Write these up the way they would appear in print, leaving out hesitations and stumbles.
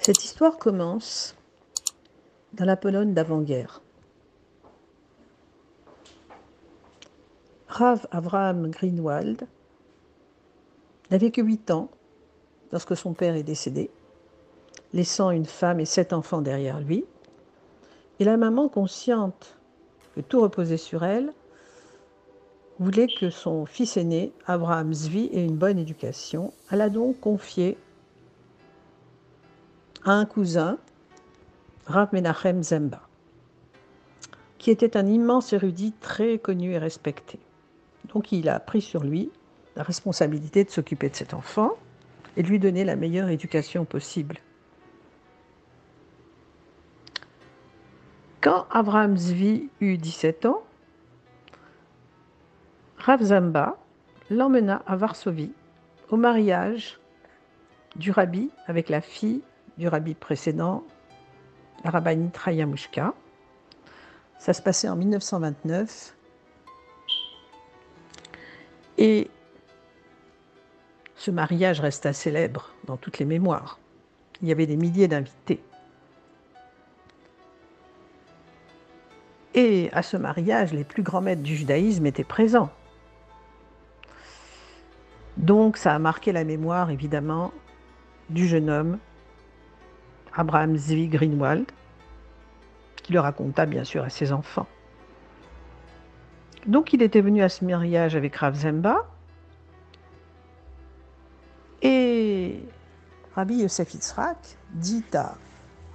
Cette histoire commence dans la Pologne d'avant-guerre. Rav Avraham Greenwald n'avait que 8 ans lorsque son père est décédé, laissant une femme et 7 enfants derrière lui. Et la maman, consciente que tout reposait sur elle, voulait que son fils aîné, Abraham Zvi, ait une bonne éducation. Elle a donc confié à un cousin, Rav Menachem Zemba, qui était un immense érudit très connu et respecté. Donc il a pris sur lui la responsabilité de s'occuper de cet enfant et de lui donner la meilleure éducation possible. Quand Avraham Zvi eut 17 ans, Rav Zamba l'emmena à Varsovie au mariage du rabbi avec la fille du rabbi précédent, la rabbinite Chaya Mushka. Ça se passait en 1929 et ce mariage resta célèbre dans toutes les mémoires. Il y avait des milliers d'invités. Et à ce mariage, les plus grands maîtres du judaïsme étaient présents. Donc ça a marqué la mémoire, évidemment, du jeune homme, Abraham Zvi Greenwald, qui le raconta bien sûr à ses enfants. Donc il était venu à ce mariage avec Rav Zemba, et Rabbi Yosef Yitzhak dit à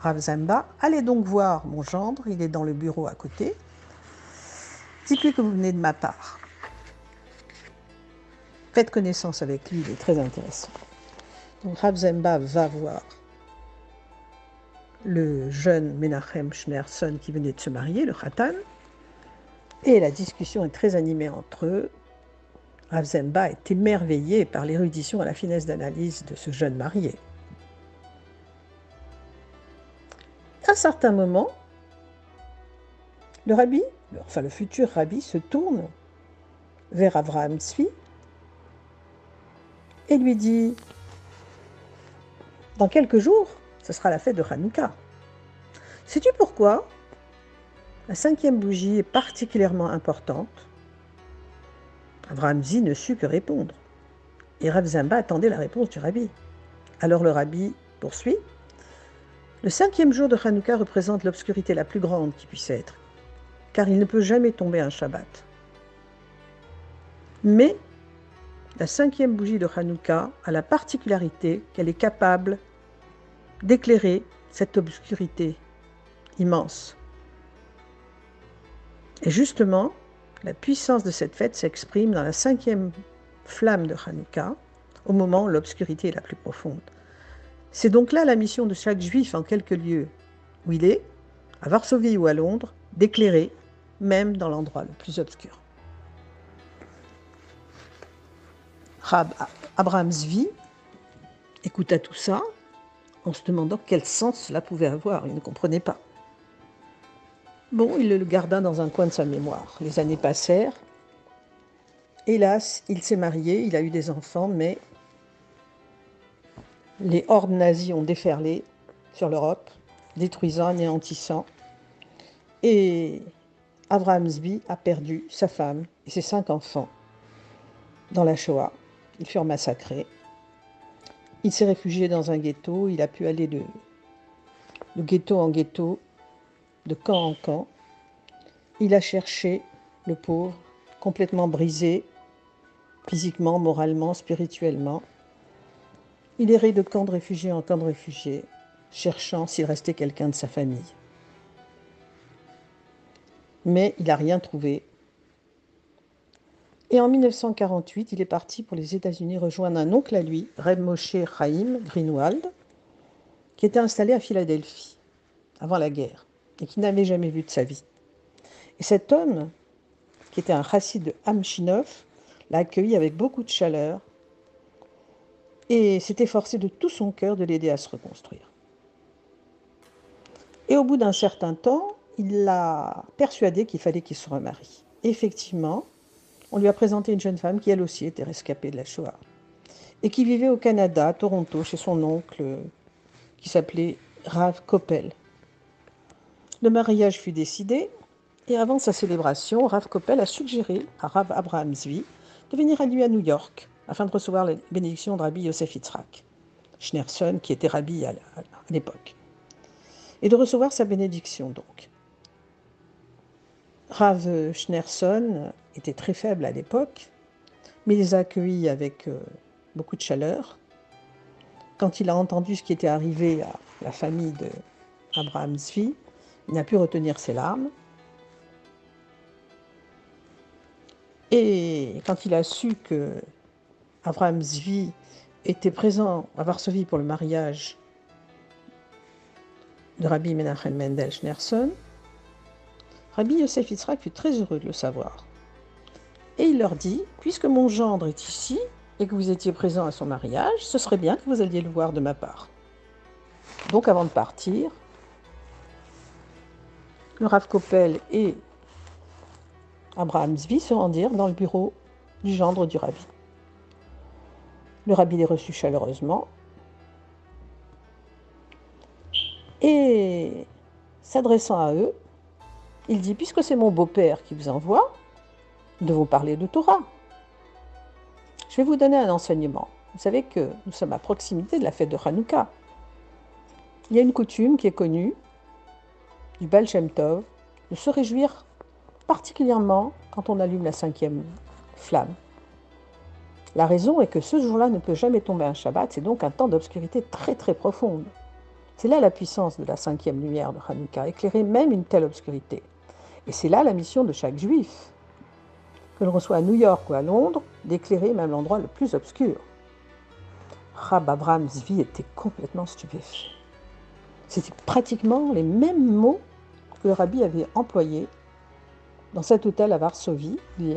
Rav Zemba, allez donc voir mon gendre, il est dans le bureau à côté, dites-lui que vous venez de ma part. Faites connaissance avec lui, il est très intéressant. Donc Rav Zemba va voir le jeune Menachem Schneerson qui venait de se marier, le Khatan, et la discussion est très animée entre eux. Rav Zemba est émerveillé par l'érudition et la finesse d'analyse de ce jeune marié. À un certain moment, le futur rabbi se tourne vers Avraham Zvi et lui dit « Dans quelques jours, ce sera la fête de Hanouka. Sais-tu pourquoi la 5e bougie est particulièrement importante ?» Avraham Zvi ne sut que répondre. Et Rav Zemba attendait la réponse du rabbi. Alors le rabbi poursuit. Le 5e jour de Hanouka représente l'obscurité la plus grande qui puisse être, car il ne peut jamais tomber un Shabbat. Mais la 5e bougie de Hanouka a la particularité qu'elle est capable d'éclairer cette obscurité immense. Et justement, la puissance de cette fête s'exprime dans la 5e flamme de Hanouka, au moment où l'obscurité est la plus profonde. C'est donc là la mission de chaque juif en quelque lieu où il est, à Varsovie ou à Londres, d'éclairer, même dans l'endroit le plus obscur. Abraham Zvi écouta tout ça en se demandant quel sens cela pouvait avoir. Il ne comprenait pas. Bon, il le garda dans un coin de sa mémoire. Les années passèrent. Hélas, il s'est marié, il a eu des enfants, mais les hordes nazies ont déferlé sur l'Europe, détruisant, anéantissant. Et Avraham Zvi a perdu sa femme et ses 5 enfants dans la Shoah. Ils furent massacrés. Il s'est réfugié dans un ghetto. Il a pu aller de ghetto en ghetto, de camp en camp. Il a cherché le pauvre, complètement brisé, physiquement, moralement, spirituellement. Il errait de camp de réfugiés en camp de réfugiés, cherchant s'il restait quelqu'un de sa famille. Mais il n'a rien trouvé. Et en 1948, il est parti pour les États-Unis rejoindre un oncle à lui, Reb Moshe Chaim Greenwald, qui était installé à Philadelphie avant la guerre et qui n'avait jamais vu de sa vie. Et cet homme, qui était un chassid de Hamchinov, l'a accueilli avec beaucoup de chaleur et s'est efforcé de tout son cœur de l'aider à se reconstruire. Et au bout d'un certain temps, il l'a persuadé qu'il fallait qu'il se remarie. Et effectivement, on lui a présenté une jeune femme qui elle aussi était rescapée de la Shoah et qui vivait au Canada, à Toronto, chez son oncle, qui s'appelait Rav Koppel. Le mariage fut décidé et avant sa célébration, Rav Koppel a suggéré à Rav Abraham Zvi de venir à lui à New York afin de recevoir la bénédiction de Rabbi Yosef Yitzhak Schneerson, qui était rabbi à l'époque, et de recevoir sa bénédiction donc. Rav Schneerson était très faible à l'époque, mais il les a accueillis avec beaucoup de chaleur. Quand il a entendu ce qui était arrivé à la famille d'Abraham Zvi, il n'a pu retenir ses larmes. Et quand il a su que Abraham Zvi était présent à Varsovie pour le mariage de Rabbi Menachem Mendel Schneerson, Rabbi Yosef Yitzhak fut très heureux de le savoir. Et il leur dit, puisque mon gendre est ici et que vous étiez présent à son mariage, ce serait bien que vous alliez le voir de ma part. Donc avant de partir, le Rav Koppel et Abraham Zvi se rendirent dans le bureau du gendre du rabbi. Le rabbi les reçut chaleureusement et, s'adressant à eux, il dit, puisque c'est mon beau-père qui vous envoie, de vous parler de Torah. Je vais vous donner un enseignement. Vous savez que nous sommes à proximité de la fête de Hanouka. Il y a une coutume qui est connue du Baal Shem Tov de se réjouir particulièrement quand on allume la 5e flamme. La raison est que ce jour-là ne peut jamais tomber un Shabbat, c'est donc un temps d'obscurité très très profonde. C'est là la puissance de la 5e lumière de Hanouka, éclairer même une telle obscurité. Et c'est là la mission de chaque juif, que l'on reçoit à New York ou à Londres, d'éclairer même l'endroit le plus obscur. Rav Abraham Zvi était complètement stupéfait. C'était pratiquement les mêmes mots que le rabbi avait employés dans cet hôtel à Varsovie. Il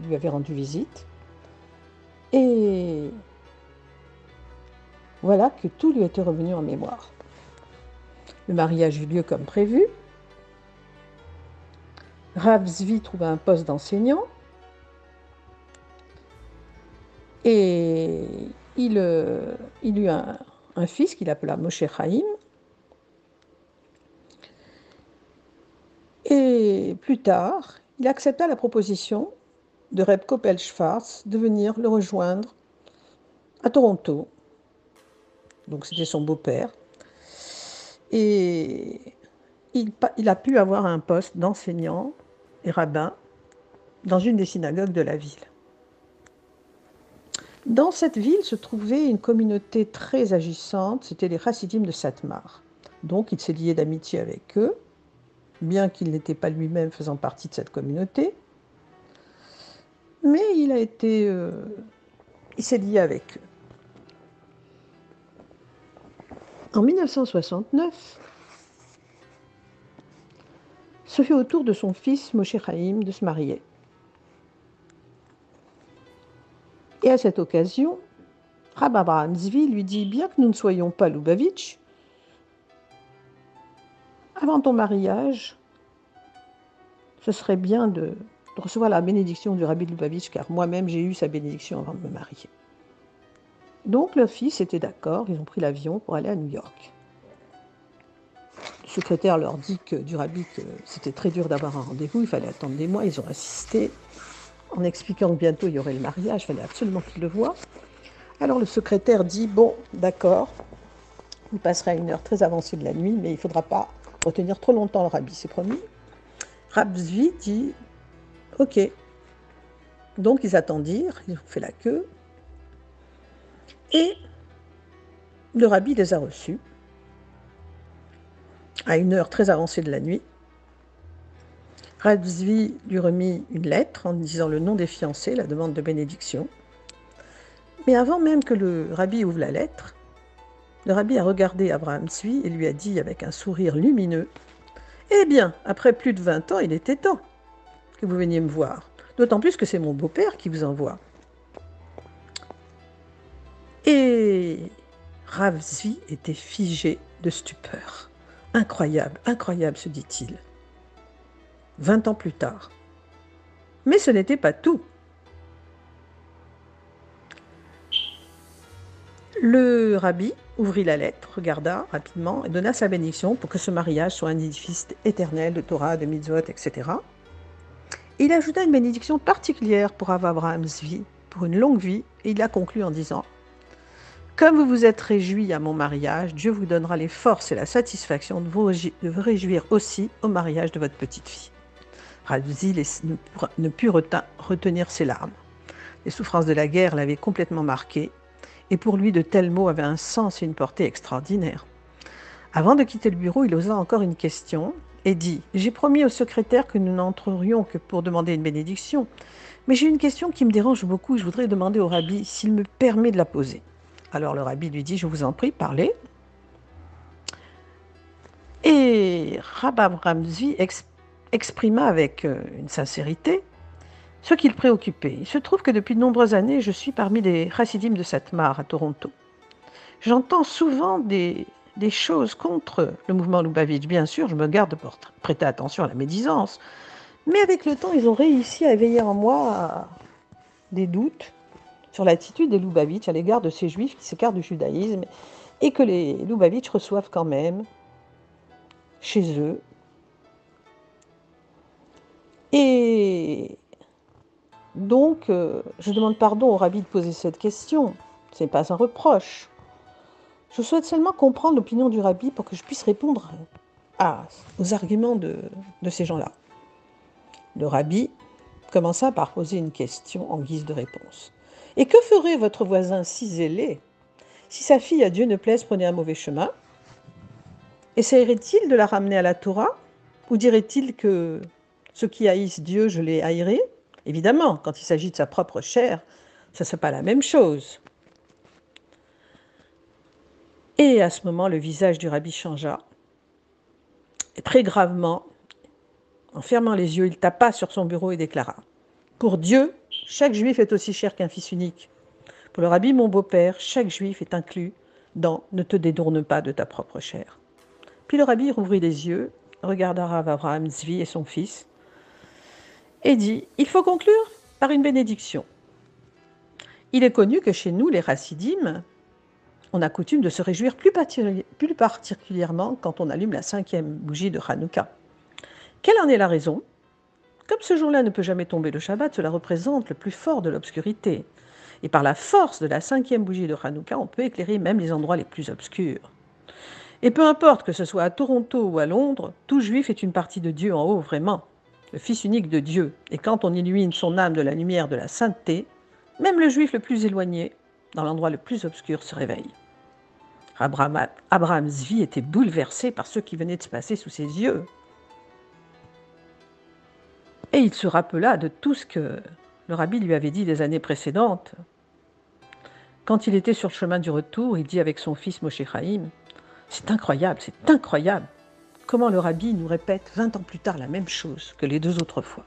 lui avait rendu visite. Et voilà que tout lui était revenu en mémoire. Le mariage eut lieu comme prévu. Rav Zvi trouva un poste d'enseignant. Et il eut un fils qu'il appela Moshe Chaim. Et plus tard, il accepta la proposition de Reb Koppel Schwartz de venir le rejoindre à Toronto. Donc c'était son beau-père. Et il a pu avoir un poste d'enseignant et rabbin dans une des synagogues de la ville. Dans cette ville se trouvait une communauté très agissante, c'était les Chassidim de Satmar. Donc il s'est lié d'amitié avec eux, bien qu'il n'était pas lui-même faisant partie de cette communauté. Mais il s'est lié avec eux. En 1969, ce fut au tour de son fils Moshe Chaim de se marier. Et à cette occasion, Rav Abraham Zvi lui dit, bien que nous ne soyons pas Lubavitch, avant ton mariage, ce serait bien de recevoir la bénédiction du rabbi de Lubavitch, car moi-même j'ai eu sa bénédiction avant de me marier. Donc leur fils était d'accord, ils ont pris l'avion pour aller à New York. Le secrétaire leur dit du rabbi que c'était très dur d'avoir un rendez-vous, il fallait attendre des mois, ils ont insisté, en expliquant que bientôt il y aurait le mariage, il fallait absolument qu'ils le voient. Alors le secrétaire dit, bon, d'accord, il passera une heure très avancée de la nuit, mais il ne faudra pas retenir trop longtemps le rabbi, c'est promis. Rav Zvi dit, ok. Donc ils attendirent, ils ont fait la queue, et le rabbi les a reçus à une heure très avancée de la nuit. Rav Zvi lui remit une lettre en disant le nom des fiancés, la demande de bénédiction. Mais avant même que le rabbi ouvre la lettre, le rabbi a regardé Abraham Zvi et lui a dit avec un sourire lumineux, « Eh bien, après plus de 20 ans, il était temps que vous veniez me voir, d'autant plus que c'est mon beau-père qui vous envoie. » Et Rav Zvi était figé de stupeur. Incroyable, incroyable, se dit-il. 20 ans plus tard. Mais ce n'était pas tout. Le rabbi ouvrit la lettre, regarda rapidement et donna sa bénédiction pour que ce mariage soit un édifice éternel de Torah, de mitzvot, etc. Et il ajouta une bénédiction particulière pour Avraham Zvi, pour une longue vie, et il a conclu en disant « Comme vous vous êtes réjouis à mon mariage, Dieu vous donnera les forces et la satisfaction de vous réjouir aussi au mariage de votre petite fille. » Zvi ne put retenir ses larmes. Les souffrances de la guerre l'avaient complètement marqué, et pour lui de tels mots avaient un sens et une portée extraordinaires. Avant de quitter le bureau, il osa encore une question et dit « J'ai promis au secrétaire que nous n'entrerions que pour demander une bénédiction, mais j'ai une question qui me dérange beaucoup et je voudrais demander au rabbi s'il me permet de la poser. » Alors le rabbi lui dit « Je vous en prie, parlez. » Et Rabbi Avraham Zvi exprima avec une sincérité ce qui le préoccupait. Il se trouve que depuis de nombreuses années, je suis parmi les chassidim de Satmar à Toronto. J'entends souvent des choses contre le mouvement Lubavitch. Bien sûr, je me garde de prêter attention à la médisance. Mais avec le temps, ils ont réussi à éveiller en moi des doutes sur l'attitude des Lubavitch à l'égard de ces juifs qui s'écartent du judaïsme et que les Lubavitch reçoivent quand même chez eux. Et donc, je demande pardon au rabbi de poser cette question. Ce n'est pas un reproche. Je souhaite seulement comprendre l'opinion du rabbi pour que je puisse répondre aux arguments de ces gens-là. Le rabbi commença par poser une question en guise de réponse. « Et que ferait votre voisin si zélé si sa fille, à Dieu ne plaise, prenait un mauvais chemin? Essayerait-il de la ramener à la Torah? Ou dirait-il que ceux qui haïssent Dieu, je les haïrai? Évidemment, quand il s'agit de sa propre chair, ça ne serait pas la même chose. » Et à ce moment, le visage du rabbi changea. Et très gravement, en fermant les yeux, il tapa sur son bureau et déclara « Pour Dieu, chaque juif est aussi cher qu'un fils unique. Pour le rabbi, mon beau-père, chaque juif est inclus dans « Ne te détourne pas de ta propre chair ». Puis le rabbi rouvrit les yeux, regarda Rav Avraham Zvi et son fils, et dit « Il faut conclure par une bénédiction. Il est connu que chez nous, les chassidim, on a coutume de se réjouir plus particulièrement quand on allume la 5e bougie de Hanouka. Quelle en est la raison? Comme ce jour-là ne peut jamais tomber le Shabbat, cela représente le plus fort de l'obscurité. Et par la force de la 5e bougie de Hanouka, on peut éclairer même les endroits les plus obscurs. Et peu importe que ce soit à Toronto ou à Londres, tout juif est une partie de Dieu en haut, vraiment, le Fils unique de Dieu. Et quand on illumine son âme de la lumière de la sainteté, même le juif le plus éloigné, dans l'endroit le plus obscur, se réveille. Avraham Zvi était bouleversé par ce qui venait de se passer sous ses yeux. Et il se rappela de tout ce que le rabbi lui avait dit les années précédentes. Quand il était sur le chemin du retour, il dit avec son fils Moshe Chaim, « C'est incroyable, comment le rabbi nous répète 20 ans plus tard la même chose que les 2 autres fois. »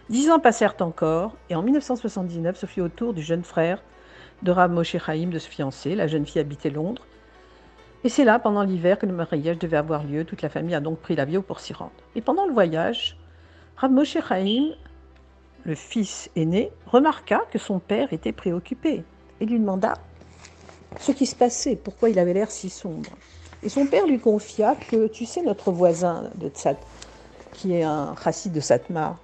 10 ans passèrent encore, et en 1979, ce fut au tour du jeune frère de Rav Moshe Chaim de se fiancer. La jeune fille habitait Londres. Et c'est là, pendant l'hiver, que le mariage devait avoir lieu. Toute la famille a donc pris l'avion pour s'y rendre. Et pendant le voyage, Rav Moshe Chaim, le fils aîné, remarqua que son père était préoccupé et lui demanda ce qui se passait, pourquoi il avait l'air si sombre. Et son père lui confia que, tu sais, notre voisin de Tzat, qui est un chassid de Satmar,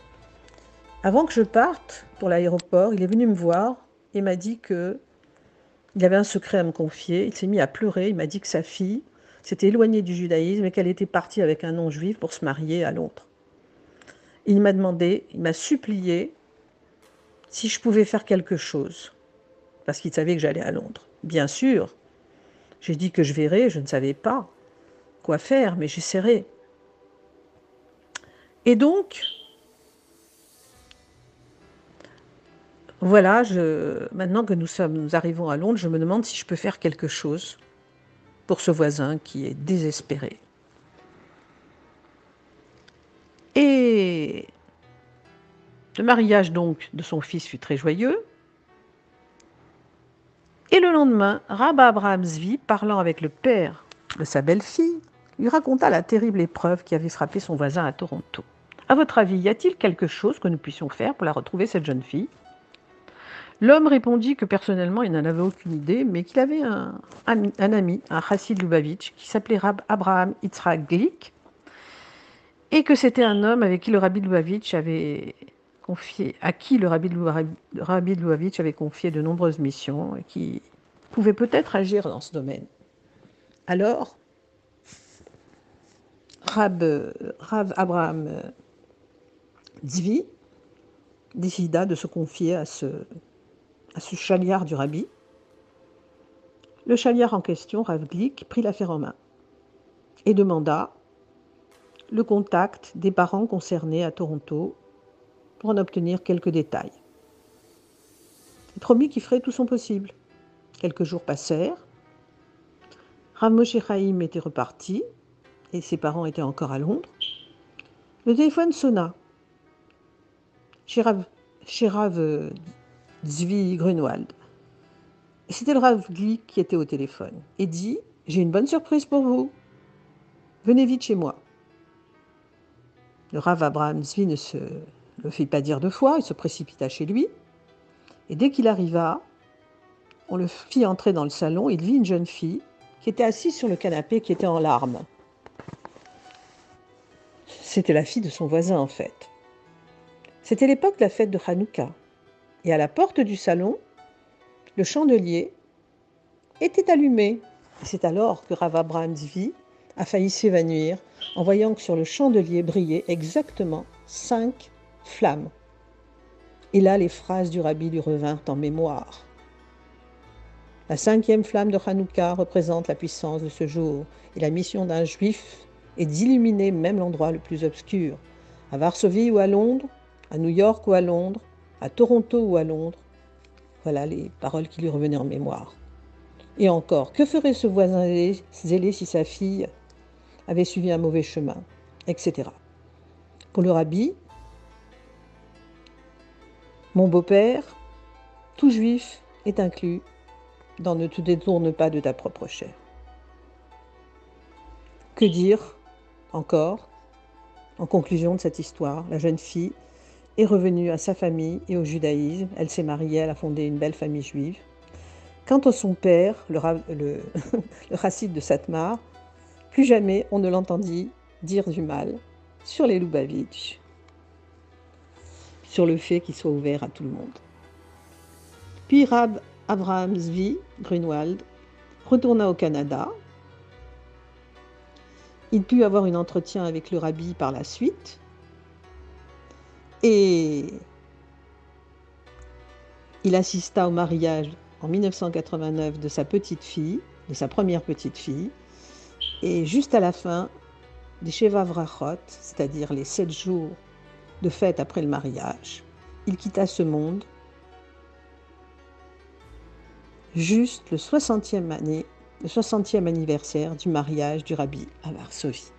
avant que je parte pour l'aéroport, il est venu me voir et m'a dit qu'il avait un secret à me confier. Il s'est mis à pleurer, il m'a dit que sa fille s'était éloignée du judaïsme et qu'elle était partie avec un non-juif pour se marier à Londres. Il m'a supplié si je pouvais faire quelque chose, parce qu'il savait que j'allais à Londres. Bien sûr, j'ai dit que je verrais, je ne savais pas quoi faire, mais j'essaierai. Et donc, voilà, maintenant que nous arrivons à Londres, je me demande si je peux faire quelque chose pour ce voisin qui est désespéré. Et le mariage donc de son fils fut très joyeux. Et le lendemain, Rabbi Avraham Zvi, parlant avec le père de sa belle-fille, lui raconta la terrible épreuve qui avait frappé son voisin à Toronto. À votre avis, y a-t-il quelque chose que nous puissions faire pour la retrouver, cette jeune fille? L'homme répondit que personnellement, il n'en avait aucune idée, mais qu'il avait un ami, un chassid Lubavitch, qui s'appelait Abraham Yitzhak Glick, et que c'était un homme avec qui le rabbi de Lubavitch avait confié, à qui le rabbi de Lubavitch avait confié de nombreuses missions et qui pouvait peut-être agir dans ce domaine. Alors, Rav Abraham Zvi décida de se confier à ce chaliard du rabbi. Le chaliard en question, Rav Glick, prit l'affaire en main et demanda le contact des parents concernés à Toronto pour en obtenir quelques détails. Il promit qu'il ferait tout son possible. Quelques jours passèrent. Rav Moshe Chaim était reparti et ses parents étaient encore à Londres. Le téléphone sonna chez Rav Zvi Grunwald. C'était le Rav Glick qui était au téléphone et dit « J'ai une bonne surprise pour vous. Venez vite chez moi. » Le Rav Abraham Zvi ne se le fit pas dire deux fois, il se précipita chez lui. Et dès qu'il arriva, on le fit entrer dans le salon. Il vit une jeune fille qui était assise sur le canapé, qui était en larmes. C'était la fille de son voisin, en fait. C'était l'époque de la fête de Hanouka. Et à la porte du salon, le chandelier était allumé. Et c'est alors que Rav Abraham Zvi a failli s'évanouir en voyant que sur le chandelier brillaient exactement 5 flammes. Et là, les phrases du rabbi lui revinrent en mémoire. La 5e flamme de Hanouka représente la puissance de ce jour, et la mission d'un juif est d'illuminer même l'endroit le plus obscur. À Varsovie ou à Londres, à New York ou à Londres, à Toronto ou à Londres. Voilà les paroles qui lui revenaient en mémoire. Et encore, que ferait ce voisin zélé si sa fille avait suivi un mauvais chemin, etc. Pour le rabbi, mon beau-père, tout juif est inclus dans ne te détourne pas de ta propre chair. Que dire encore en conclusion de cette histoire? La jeune fille est revenue à sa famille et au judaïsme. Elle s'est mariée, elle a fondé une belle famille juive. Quant à son père, le chassid de Satmar, plus jamais on ne l'entendit dire du mal sur les Lubavitch, sur le fait qu'il soit ouvert à tout le monde. Puis Rav Abraham Zvi Grunwald retourna au Canada. Il put avoir un entretien avec le rabbi par la suite et il assista au mariage en 1989 de sa petite fille, de sa première petite fille, et juste à la fin des Sheva Vrachot, c'est-à-dire les 7 jours de fête après le mariage, il quitta ce monde juste le 60e anniversaire du mariage du rabbi à Varsovie.